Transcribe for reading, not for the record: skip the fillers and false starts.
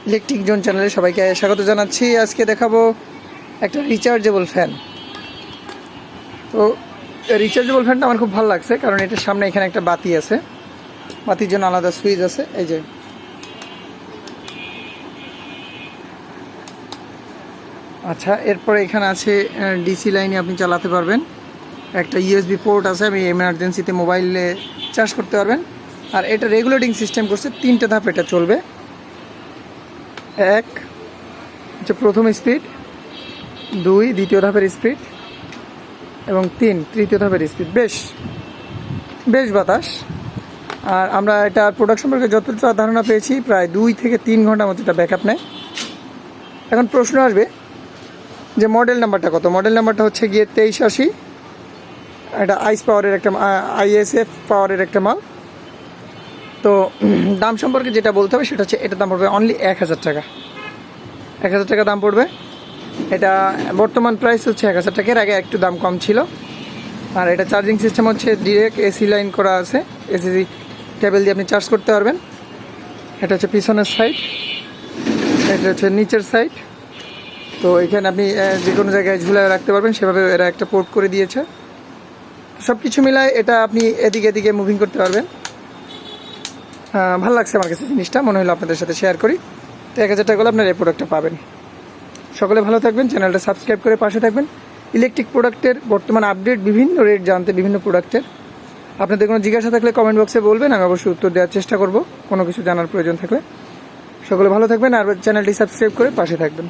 Electric zone চ্যানেলে সবাইকে স্বাগত জানাচ্ছি। আজকে দেখাবো একটা রিচার্জেবল ফ্যান। তো রিচার্জেবল ফ্যানটা আমার খুব ভালো লাগছে, কারণ এটার সামনে এখানে একটা বাতি আছে, বাতির জন্য আলাদা সুইচ আছে। এই যে আচ্ছা, এরপরে এখানে আছে ডিসি লাইনে আপনি চালাতে পারবেন, একটা ইউএসবি পোর্ট আছে, আপনি এমার্জেন্সিতে মোবাইলে চার্জ করতে পারবেন। আর এটা রেগুলেটিং সিস্টেম করছে, 3টে ধাপ এটা চলবে। এক হচ্ছে প্রথম স্পিড, 2 দ্বিতীয় ধাপের স্পিড, এবং 3 তৃতীয় ধাপের স্পিড। বেশ বাতাস। আর আমরা এটা প্রোডাক্ট সম্পর্কে যতটা ধারণা পেয়েছি, প্রায় 2 থেকে 3 ঘন্টার মতো এটা ব্যাকআপ নেয়। এখন প্রশ্ন আসবে যে মডেল নাম্বারটা কত। মডেল নাম্বারটা হচ্ছে গিয়ে 2380। এটা আইস পাওয়ারের একটা আইএসএফ পাওয়ারের একটা মাল। তো দাম সম্পর্কে যেটা বলতে হবে সেটা হচ্ছে এটার দাম পড়বে অনলি 1000 টাকা। 1000 টাকা দাম পড়বে। এটা বর্তমান প্রাইস হচ্ছে 1000 টাকা। এর আগে একটু দাম কম ছিল। আর এটা চার্জিং সিস্টেম হচ্ছে ডিরেক্ট এসি লাইন করা আছে, এসি কেবল দিয়ে আপনি চার্জ করতে পারবেন। এটা হচ্ছে পিছনের সাইড, এটা হচ্ছে নিচের সাইড। তো এখানে আপনি যে কোনো জায়গায় ঝুলায় রাখতে পারবেন, সেভাবে এরা একটা পোর্ট করে দিয়েছে। সব কিছু মিলায় এটা আপনি এদিকে এদিকে মুভিং করতে পারবেন। ভালো লাগছে আমার কাছে জিনিসটা, মনে হলো আপনাদের সাথে শেয়ার করি। তো 1000 টাকা হলে আপনার এই প্রোডাক্টটা পাবেন। সকলে ভালো থাকবেন, চ্যানেলটা সাবস্ক্রাইব করে পাশে থাকবেন। ইলেকট্রিক প্রোডাক্টের বর্তমান আপডেট, বিভিন্ন রেট জানতে, বিভিন্ন প্রোডাক্টের আপনাদের কোনো জিজ্ঞাসা থাকলে কমেন্ট বক্সে বলবেন, আমি অবশ্যই উত্তর দেওয়ার চেষ্টা করব কোনো কিছু জানার প্রয়োজন থাকলে। সকলে ভালো থাকবেন আর চ্যানেলটি সাবস্ক্রাইব করে পাশে থাকবেন।